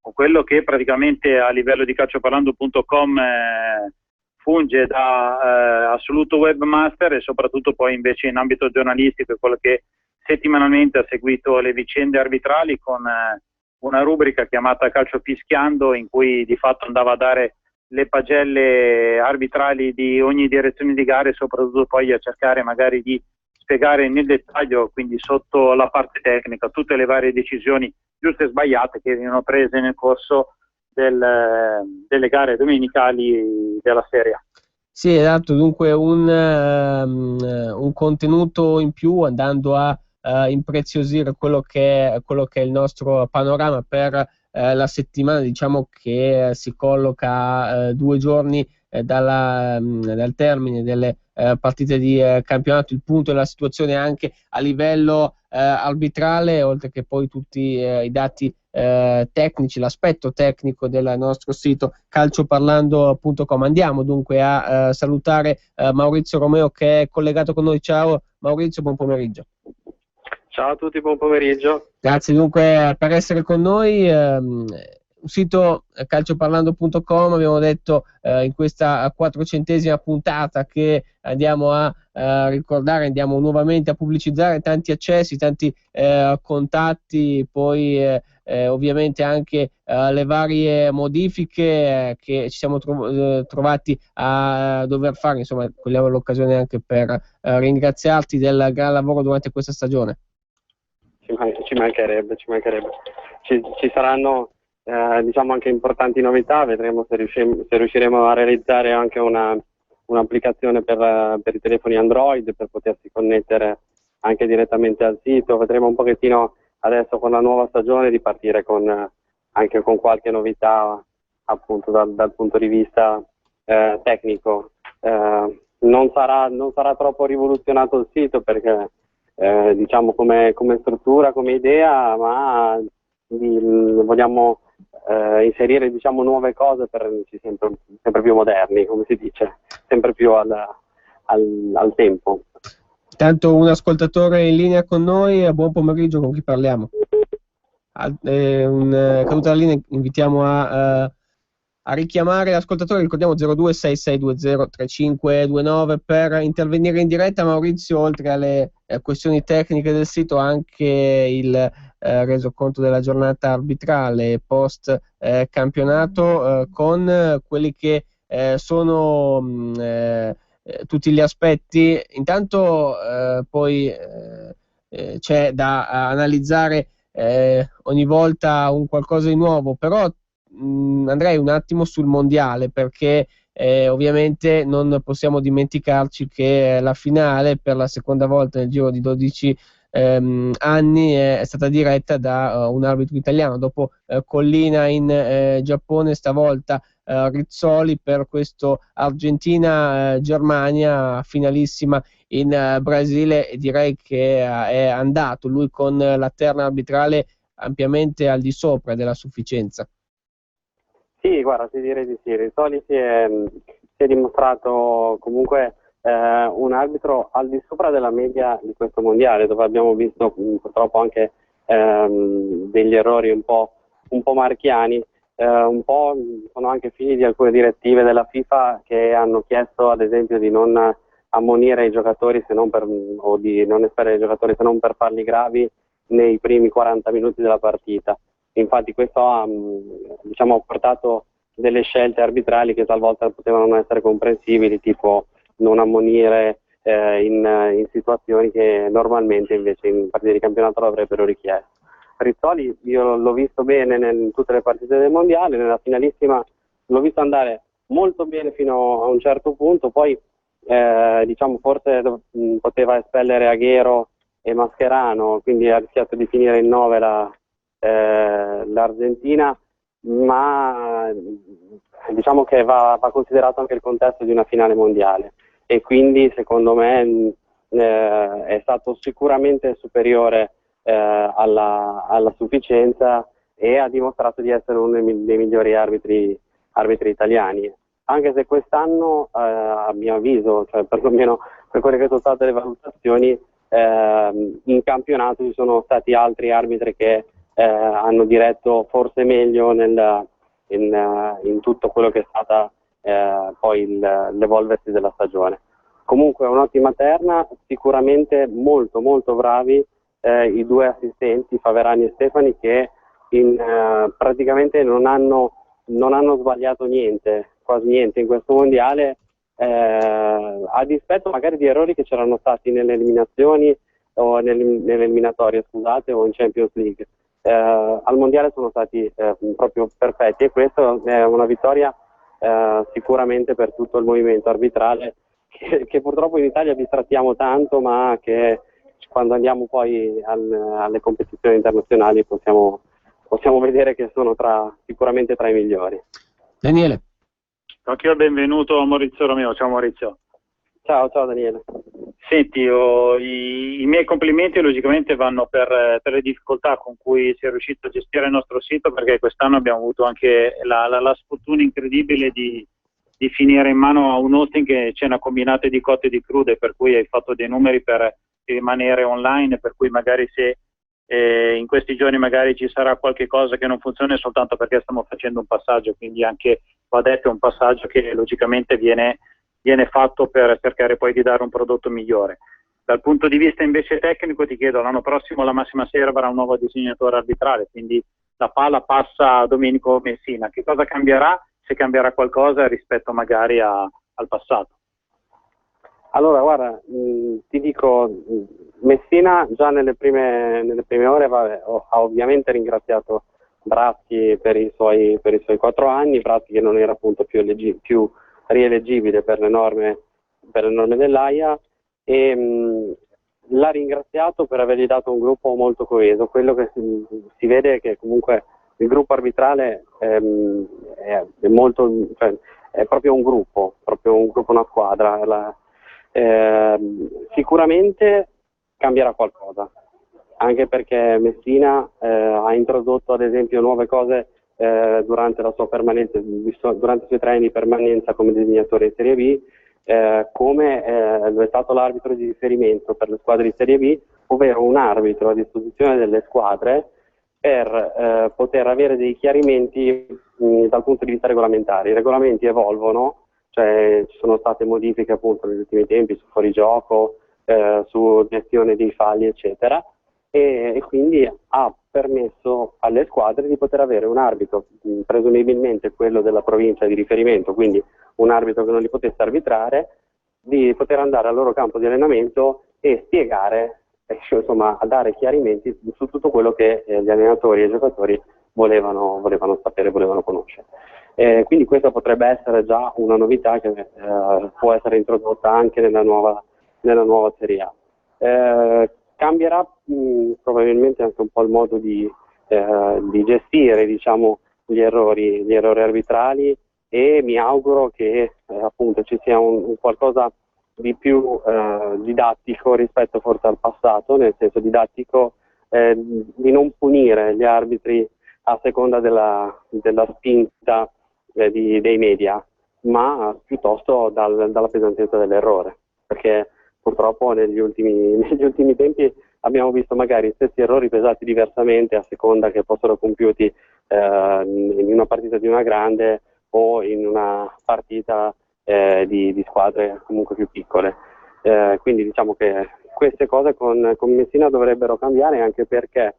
quello che praticamente a livello di calcioparlando.com funge da assoluto webmaster, e soprattutto poi invece in ambito giornalistico è quello che settimanalmente ha seguito le vicende arbitrali, con una rubrica chiamata Calcio Fischiando, in cui di fatto andava a dare le pagelle arbitrali di ogni direzione di gara, e soprattutto poi a cercare magari di spiegare nel dettaglio, quindi sotto la parte tecnica, tutte le varie decisioni giuste e sbagliate che venivano prese nel corso delle gare domenicali della Serie A. Sì, esatto, dunque un contenuto in più, andando a impreziosire quello che è il nostro panorama per la settimana, diciamo, che si colloca 2 giorni dal termine delle partite di campionato, il punto della situazione anche a livello arbitrale, oltre che poi tutti i dati tecnici, l'aspetto tecnico del nostro sito calcioparlando.com. Andiamo dunque a salutare Maurizio Romeo, che è collegato con noi. Ciao Maurizio, buon pomeriggio. Ciao a tutti, buon pomeriggio. Grazie dunque per essere con noi. sito calcioparlando.com, abbiamo detto in questa 400esima puntata che andiamo a ricordare, andiamo nuovamente a pubblicizzare tanti accessi, tanti contatti, poi ovviamente anche le varie modifiche che ci siamo trovati a dover fare. Insomma, cogliamo l'occasione anche per ringraziarti del gran lavoro durante questa stagione. Ci mancherebbe. Ci saranno diciamo anche importanti novità, vedremo se riusciremo a realizzare anche un'applicazione per i telefoni Android per potersi connettere anche direttamente al sito. Vedremo un pochettino adesso con la nuova stagione di partire anche con qualche novità appunto dal punto di vista tecnico. Non sarà troppo rivoluzionato il sito perché diciamo come struttura, come idea, ma vogliamo inserire diciamo nuove cose per renderci sempre più moderni, come si dice, sempre più al tempo. Intanto un ascoltatore in linea con noi, buon pomeriggio, con chi parliamo? Caduta la linea, invitiamo a richiamare l'ascoltatore, ricordiamo 0266203529 per intervenire in diretta. Maurizio, oltre alle questioni tecniche del sito, anche il resoconto della giornata arbitrale post campionato con quelli che sono tutti gli aspetti. Intanto poi c'è da analizzare ogni volta un qualcosa di nuovo, però andrei un attimo sul mondiale, perché ovviamente non possiamo dimenticarci che la finale per la seconda volta nel giro di 12 anni è stata diretta da un arbitro italiano, dopo Collina in Giappone, stavolta Rizzoli per questo Argentina-Germania, finalissima in Brasile, e direi che è andato lui con la terna arbitrale ampiamente al di sopra della sufficienza. Sì, guarda, ti direi di sì. Rizzoli si è dimostrato comunque un arbitro al di sopra della media di questo mondiale, dove abbiamo visto purtroppo anche degli errori un po' marchiani, un po' sono anche figli di alcune direttive della FIFA che hanno chiesto ad esempio di non ammonire i giocatori o di non espellere i giocatori se non per falli gravi nei primi 40 minuti della partita. Infatti questo ha portato delle scelte arbitrali che talvolta potevano non essere comprensibili, tipo non ammonire in situazioni che normalmente invece in partite di campionato lo avrebbero richiesto. Rizzoli io l'ho visto bene in tutte le partite del mondiale, nella finalissima l'ho visto andare molto bene fino a un certo punto, poi forse poteva espellere Agüero e Mascherano, quindi ha rischiato di finire in 9 l'Argentina, ma diciamo che va considerato anche il contesto di una finale mondiale, e quindi secondo me è stato sicuramente superiore alla sufficienza e ha dimostrato di essere uno dei migliori arbitri italiani, anche se quest'anno a mio avviso, cioè perlomeno per quelle che sono state le valutazioni, in campionato ci sono stati altri arbitri che hanno diretto forse meglio in tutto quello che è stata poi l'evolversi della stagione. Comunque un'ottima terna, sicuramente molto molto bravi i due assistenti Faverani e Stefani, che praticamente non hanno sbagliato niente, quasi niente in questo mondiale, a dispetto magari di errori che c'erano stati nelle eliminazioni o nelle eliminatorie, scusate, o in Champions League. Al mondiale sono stati proprio perfetti, e questa è una vittoria sicuramente per tutto il movimento arbitrale che purtroppo in Italia distrattiamo tanto, ma che quando andiamo poi alle competizioni internazionali possiamo vedere che sono sicuramente tra i migliori. Daniele. Anche io benvenuto a Maurizio Romeo. Ciao Maurizio. Ciao Daniele. Senti, i miei complimenti logicamente vanno per le difficoltà con cui si è riuscito a gestire il nostro sito, perché quest'anno abbiamo avuto anche la sfortuna incredibile di finire in mano a un hosting che ce n'ha combinate di cotte e di crude, per cui hai fatto dei numeri per rimanere online, per cui magari se e in questi giorni magari ci sarà qualche cosa che non funziona soltanto perché stiamo facendo un passaggio, quindi anche va detto è un passaggio che logicamente viene fatto per cercare poi di dare un prodotto migliore. Dal punto di vista invece tecnico ti chiedo, l'anno prossimo la massima serie avrà un nuovo disegnatore arbitrale, quindi la palla passa a Domenico Messina. Che cosa cambierà, se cambierà qualcosa rispetto magari al passato? Allora, guarda, ti dico, Messina già nelle prime ore ha ovviamente ringraziato Bratti per i suoi 4 anni, Bratti che non era appunto più rieleggibile per le norme dell'AIA, e l'ha ringraziato per avergli dato un gruppo molto coeso. Quello che si vede è che comunque il gruppo arbitrale è molto, cioè, è proprio un gruppo, una squadra. Sicuramente cambierà qualcosa, anche perché Messina ha introdotto ad esempio nuove cose durante la sua permanenza, durante i suoi 3 anni di permanenza come disegnatore in Serie B, come lo è stato l'arbitro di riferimento per le squadre di Serie B, ovvero un arbitro a disposizione delle squadre per poter avere dei chiarimenti dal punto di vista regolamentare. I regolamenti evolvono, cioè ci sono state modifiche appunto negli ultimi tempi su fuorigioco, su gestione dei falli eccetera, e quindi ha permesso alle squadre di poter avere un arbitro, presumibilmente quello della provincia di riferimento, quindi un arbitro che non li potesse arbitrare, di poter andare al loro campo di allenamento e spiegare, insomma, a dare chiarimenti su tutto quello che gli allenatori e i giocatori volevano sapere, volevano conoscere. Quindi questa potrebbe essere già una novità che può essere introdotta anche nella nuova Serie A. Cambierà probabilmente anche un po' il modo di gestire, diciamo, gli errori arbitrali, e mi auguro che appunto ci sia un qualcosa di più didattico rispetto forse al passato, nel senso didattico di non punire gli arbitri a seconda della spinta dei media, ma piuttosto dalla pesantezza dell'errore, perché purtroppo negli ultimi tempi abbiamo visto magari stessi errori pesati diversamente a seconda che fossero compiuti in una partita di una grande o in una partita di squadre comunque più piccole. Quindi diciamo che queste cose con Messina dovrebbero cambiare, anche perché,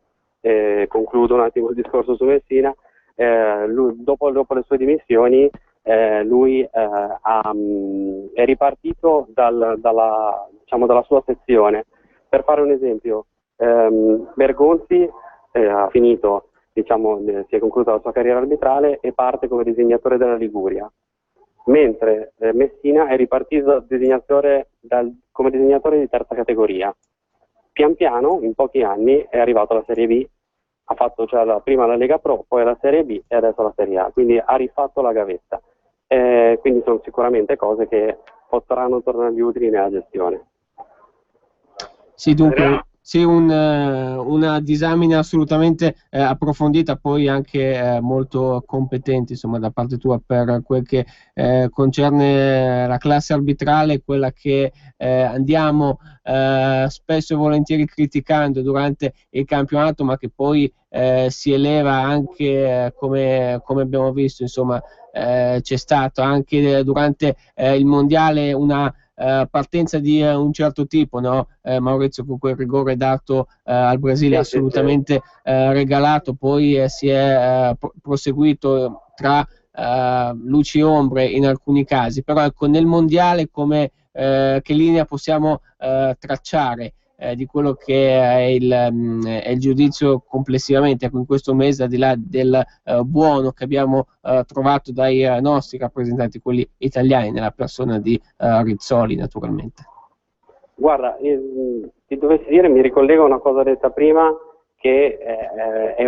concludo un attimo il discorso su Messina, lui, dopo le sue dimissioni, lui è ripartito dalla sua sezione. Per fare un esempio, Bergonzi ha finito, diciamo, si è conclusa la sua carriera arbitrale e parte come disegnatore della Liguria, mentre Messina è ripartito come disegnatore di terza categoria. Pian piano, in pochi anni, è arrivato alla Serie B, ha fatto prima la Lega Pro, poi la Serie B e adesso la Serie A, quindi ha rifatto la gavetta. Quindi sono sicuramente cose che potranno tornargli utili nella gestione. Sì, dunque, sì, una disamina assolutamente approfondita, poi anche molto competente, insomma, da parte tua per quel che concerne la classe arbitrale, quella che andiamo spesso e volentieri criticando durante il campionato, ma che poi si eleva anche, come abbiamo visto, insomma, c'è stato anche durante il mondiale una partenza di un certo tipo, no? Maurizio, con quel rigore dato al Brasile assolutamente regalato, poi si è proseguito tra luci e ombre in alcuni casi, però ecco, nel mondiale che linea possiamo tracciare di quello che è il giudizio complessivamente, ecco, in questo mese, al di là del buono che abbiamo trovato dai nostri rappresentanti, quelli italiani, nella persona di Rizzoli, naturalmente. Guarda, ti dovessi dire, mi ricollego a una cosa detta prima, che ci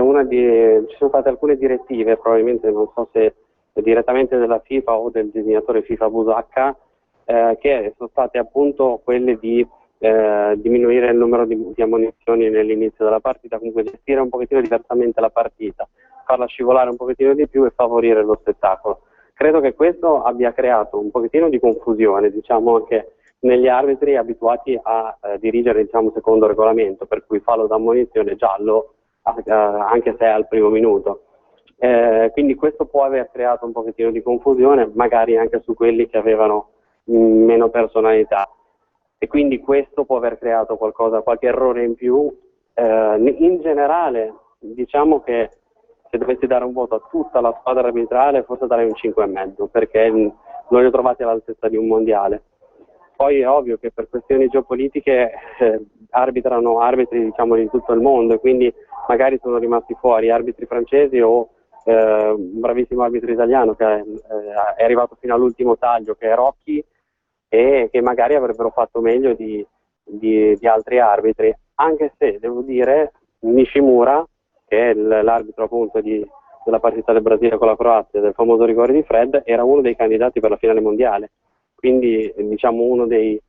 sono state alcune direttive, probabilmente non so se direttamente della FIFA o del disegnatore FIFA Busacca, che sono state appunto quelle di diminuire il numero di ammonizioni nell'inizio della partita, comunque gestire un pochettino diversamente la partita, farla scivolare un pochettino di più e favorire lo spettacolo. Credo che questo abbia creato un pochettino di confusione, diciamo, anche negli arbitri abituati a dirigere, diciamo, secondo regolamento, per cui fallo da ammonizione giallo anche se è al primo minuto. Quindi questo può aver creato un pochettino di confusione, magari anche su quelli che avevano meno personalità, e quindi questo può aver creato qualche errore in più. In generale, diciamo che se dovessi dare un voto a tutta la squadra arbitrale, forse darei un 5,5, perché non li ho trovati all'altezza di un mondiale. Poi è ovvio che per questioni geopolitiche arbitrano arbitri, diciamo, di tutto il mondo, e quindi magari sono rimasti fuori arbitri francesi o un bravissimo arbitro italiano che è arrivato fino all'ultimo taglio, che è Rocchi, e che magari avrebbero fatto meglio di altri arbitri, anche se devo dire Nishimura, che è l'arbitro appunto della partita del Brasile con la Croazia, del famoso rigore di Fred, era uno dei candidati per la finale mondiale, quindi diciamo uno dei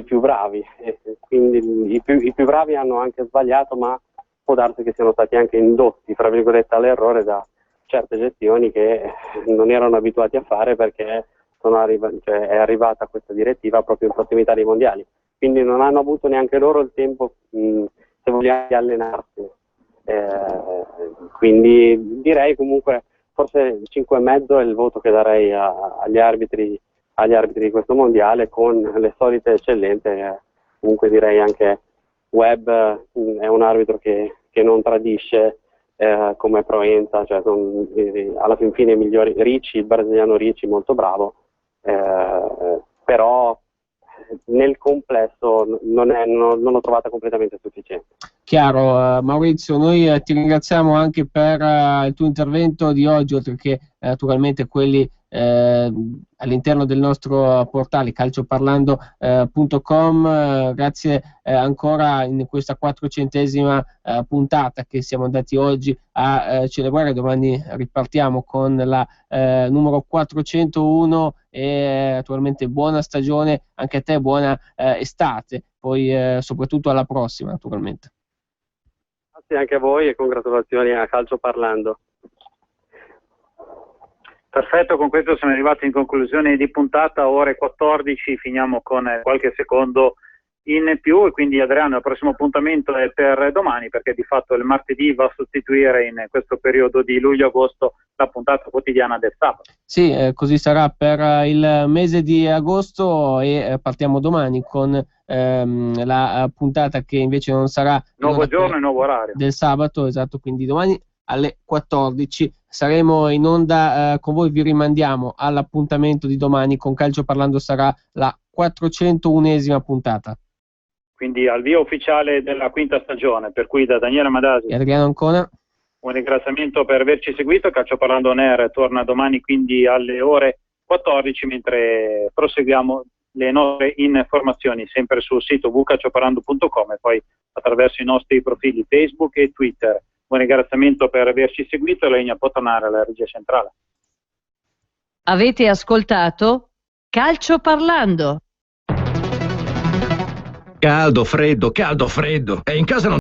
più bravi, e quindi i più bravi hanno anche sbagliato, ma può darsi che siano stati anche indotti, fra virgolette, all'errore da certe gestioni che non erano abituati a fare, perché è arrivata questa direttiva proprio in prossimità dei mondiali, quindi non hanno avuto neanche loro il tempo, se vogliamo, di allenarsi. Quindi direi comunque forse 5,5 è il voto che darei agli arbitri di questo mondiale, con le solite eccellenze. Comunque direi anche Webb è un arbitro che non tradisce, come Proenza, cioè alla fin fine migliori. Ricci, il brasiliano Ricci, molto bravo, però nel complesso non l'ho trovata completamente sufficiente. Chiaro, Maurizio, noi ti ringraziamo anche per il tuo intervento di oggi, oltre che naturalmente quelli all'interno del nostro portale calcioparlando.com. Grazie ancora in questa 400esima puntata che siamo andati oggi a celebrare. Domani ripartiamo con la numero 401 e naturalmente buona stagione anche a te, buona estate, poi soprattutto alla prossima naturalmente. Grazie anche a voi e congratulazioni a Calcio Parlando. Perfetto, con questo siamo arrivati in conclusione di puntata, ore 14, finiamo con qualche secondo in più, e quindi Adriano il prossimo appuntamento è per domani, perché di fatto il martedì va a sostituire in questo periodo di luglio-agosto la puntata quotidiana del sabato. Sì, così sarà per il mese di agosto, e partiamo domani con la puntata che invece non sarà nuovo giorno e nuovo orario del sabato, esatto, quindi domani alle 14 saremo in onda con voi. Vi rimandiamo all'appuntamento di domani con Calcio Parlando, sarà la 401esima puntata, quindi al via ufficiale della quinta stagione, per cui da Daniele Madasi e Adriano Ancona un ringraziamento per averci seguito. Calcio Parlando On Air torna domani quindi alle ore 14, mentre proseguiamo le nostre informazioni sempre sul sito www.calcioparlando.com e poi attraverso i nostri profili Facebook e Twitter. Un ringraziamento per averci seguito. Legna può tornare alla regia centrale. Avete ascoltato Calcio Parlando. Caldo, freddo, e in casa non